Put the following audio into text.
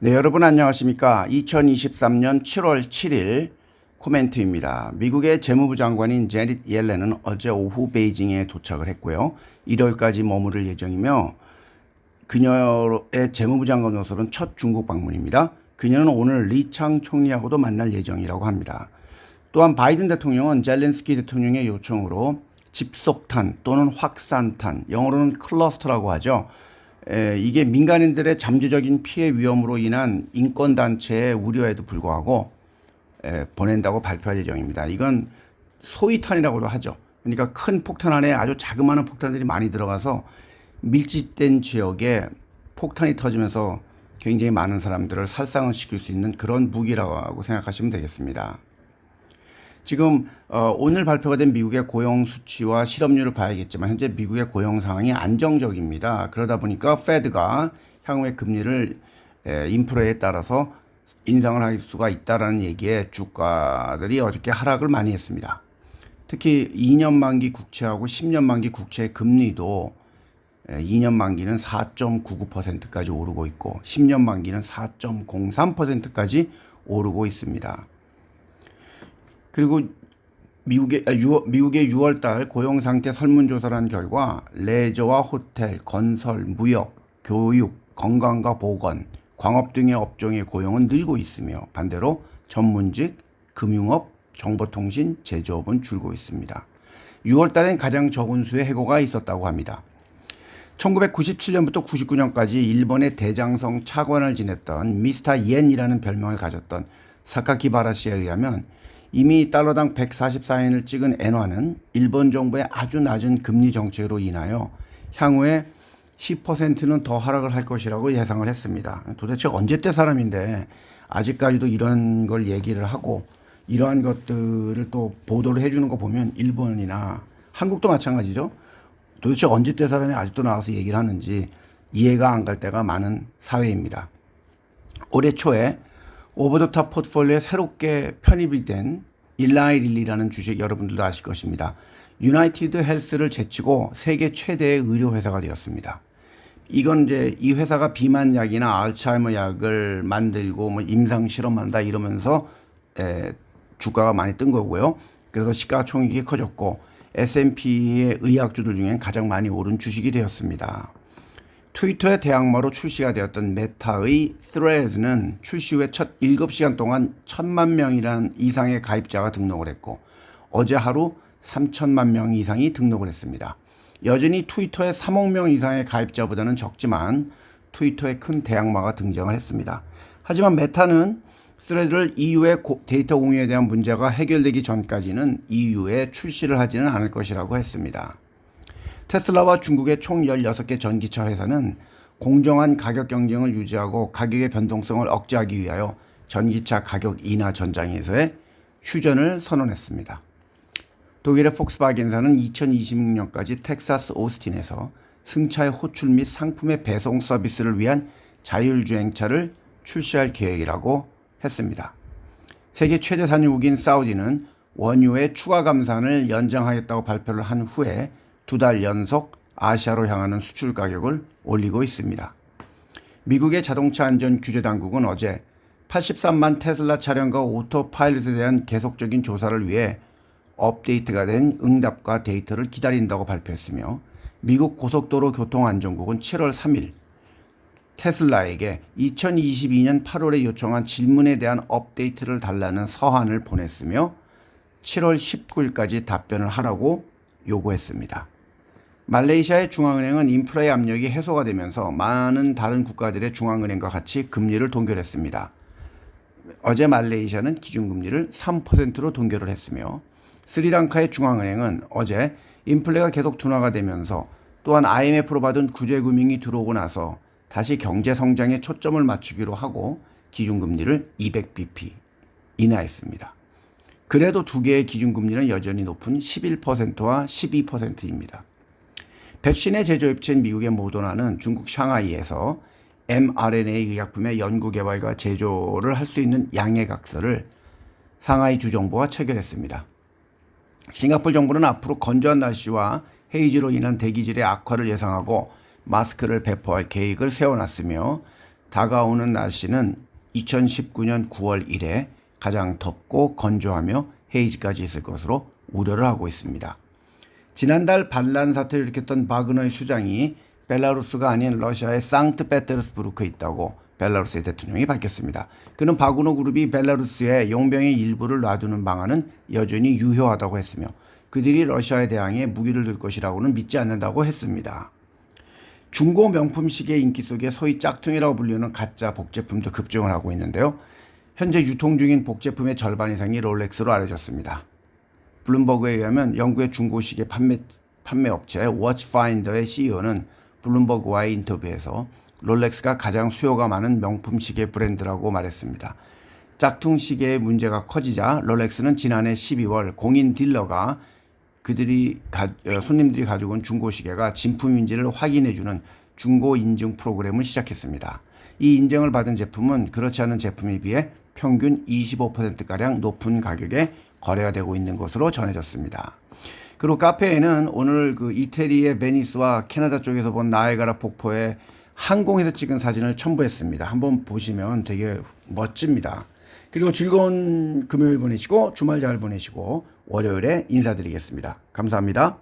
네, 여러분 안녕하십니까? 2023년 7월 7일 코멘트입니다. 미국의 재무부 장관인 제닛 옐렌은 어제 오후 베이징에 도착을 했고요. 일요일까지 머무를 예정이며 그녀의 재무부 장관으로서는 첫 중국 방문입니다. 그녀는 오늘 리창 총리하고도 만날 예정이라고 합니다. 또한 바이든 대통령은 젤렌스키 대통령의 요청으로 집속탄 또는 확산탄, 영어로는 클러스터라고 하죠. 이게 민간인들의 잠재적인 피해 위험으로 인한 인권단체의 우려에도 불구하고 보낸다고 발표할 예정입니다. 이건 소위탄이라고도 하죠. 그러니까 큰 폭탄 안에 아주 자그마한 폭탄들이 많이 들어가서 밀집된 지역에 폭탄이 터지면서 굉장히 많은 사람들을 살상을 시킬 수 있는 그런 무기라고 생각하시면 되겠습니다. 지금 오늘 발표가 된 미국의 고용 수치와 실업률을 봐야겠지만 현재 미국의 고용 상황이 안정적입니다. 그러다 보니까 페드가 향후의 금리를 인플레에 따라서 인상을 할 수가 있다라는 얘기에 주가들이 어저께 하락을 많이 했습니다. 특히 2년 만기 국채하고 10년 만기 국채의 금리도 2년 만기는 4.99%까지 오르고 있고 10년 만기는 4.03%까지 오르고 있습니다. 그리고 미국의 6월달 고용상태 설문조사를 한 결과 레저와 호텔, 건설, 무역, 교육, 건강과 보건, 광업 등의 업종의 고용은 늘고 있으며 반대로 전문직, 금융업, 정보통신, 제조업은 줄고 있습니다. 6월달엔 가장 적은 수의 해고가 있었다고 합니다. 1997년부터 99년까지 일본의 대장성 차관을 지냈던 미스터 옌이라는 별명을 가졌던 사카키바라 씨에 의하면 이미 달러당 144엔을 찍은 엔화는 일본 정부의 아주 낮은 금리 정책으로 인하여 향후에 10%는 더 하락을 할 것이라고 예상을 했습니다. 도대체 언제 때 사람인데 아직까지도 이런 걸 얘기를 하고 이러한 것들을 또 보도를 해주는 거 보면 일본이나 한국도 마찬가지죠. 도대체 언제 때 사람이 아직도 나와서 얘기를 하는지 이해가 안 갈 때가 많은 사회입니다. 올해 초에 오버 더 탑 포트폴리오에 새롭게 편입이 된 일라이 릴리라는 주식 여러분들도 아실 것입니다. 유나이티드 헬스를 제치고 세계 최대의 의료 회사가 되었습니다. 이건 이제 이 회사가 비만 약이나 알츠하이머 약을 만들고 뭐 임상 실험한다 이러면서 주가가 많이 뜬 거고요. 그래서 시가총액이 커졌고 S&P의 의약주들 중에 가장 많이 오른 주식이 되었습니다. 트위터의 대항마로 출시가 되었던 메타의 Threads는 출시 후에 첫 7시간 동안 1,000만 명이란 이상의 가입자가 등록을 했고 어제 하루 3천만 명 이상이 등록을 했습니다. 여전히 트위터의 3억 명 이상의 가입자보다는 적지만 트위터의 큰 대항마가 등장을 했습니다. 하지만 메타는 Threads를 EU의 데이터 공유에 대한 문제가 해결되기 전까지는 EU에 출시를 하지는 않을 것이라고 했습니다. 테슬라와 중국의 총 16개 전기차 회사는 공정한 가격 경쟁을 유지하고 가격의 변동성을 억제하기 위하여 전기차 가격 인하 전장에서의 휴전을 선언했습니다. 독일의 폭스바겐사는 2026년까지 텍사스 오스틴에서 승차의 호출 및 상품의 배송 서비스를 위한 자율주행차를 출시할 계획이라고 했습니다. 세계 최대 산유국인 사우디는 원유의 추가 감산을 연장하겠다고 발표를 한 후에 2달 연속 아시아로 향하는 수출 가격을 올리고 있습니다. 미국의 자동차 안전 규제 당국은 어제 83만 테슬라 차량과 오토파일럿에 대한 계속적인 조사를 위해 업데이트가 된 응답과 데이터를 기다린다고 발표했으며 미국 고속도로 교통안전국은 7월 3일 테슬라에게 2022년 8월에 요청한 질문에 대한 업데이트를 달라는 서한을 보냈으며 7월 19일까지 답변을 하라고 요구했습니다. 말레이시아의 중앙은행은 인플레 압력이 해소가 되면서 많은 다른 국가들의 중앙은행과 같이 금리를 동결했습니다. 어제 말레이시아는 기준금리를 3%로 동결을 했으며 스리랑카의 중앙은행은 어제 인플레가 계속 둔화가 되면서 또한 IMF로 받은 구제금융이 들어오고 나서 다시 경제 성장에 초점을 맞추기로 하고 기준금리를 200bp 인하했습니다. 그래도 두 개의 기준금리는 여전히 높은 11%와 12%입니다. 백신의 제조업체인 미국의 모더나는 중국 샹하이에서 mRNA 의약품의 연구개발과 제조를 할 수 있는 양해각서를 상하이 주정부와 체결했습니다. 싱가포르 정부는 앞으로 건조한 날씨와 헤이즈로 인한 대기질의 악화를 예상하고 마스크를 배포할 계획을 세워놨으며 다가오는 날씨는 2019년 9월 이래 가장 덥고 건조하며 헤이즈까지 있을 것으로 우려를 하고 있습니다. 지난달 반란 사태를 일으켰던 바그너의 수장이 벨라루스가 아닌 러시아의 상트페테르스부르크에 있다고 벨라루스의 대통령이 밝혔습니다. 그는 바그너 그룹이 벨라루스에 용병의 일부를 놔두는 방안은 여전히 유효하다고 했으며 그들이 러시아에 대항해 무기를 들 것이라고는 믿지 않는다고 했습니다. 중고 명품 시계 인기 속에 소위 짝퉁이라고 불리는 가짜 복제품도 급증을 하고 있는데요. 현재 유통 중인 복제품의 절반 이상이 롤렉스로 알려졌습니다. 블룸버그에 의하면 영국의 중고 시계 판매 업체 워치파인더의 CEO는 블룸버그와의 인터뷰에서 롤렉스가 가장 수요가 많은 명품 시계 브랜드라고 말했습니다. 짝퉁 시계의 문제가 커지자 롤렉스는 지난해 12월 공인 딜러가 손님들이 가지고 온 중고 시계가 진품인지를 확인해주는 중고 인증 프로그램을 시작했습니다. 이 인증을 받은 제품은 그렇지 않은 제품에 비해 평균 25%가량 높은 가격에 거래가 되고 있는 것으로 전해졌습니다. 그리고 카페에는 오늘 이태리의 베니스와 캐나다 쪽에서 본 나이아가라 폭포의 항공에서 찍은 사진을 첨부했습니다. 한번 보시면 되게 멋집니다. 그리고 즐거운 금요일 보내시고 주말 잘 보내시고 월요일에 인사드리겠습니다. 감사합니다.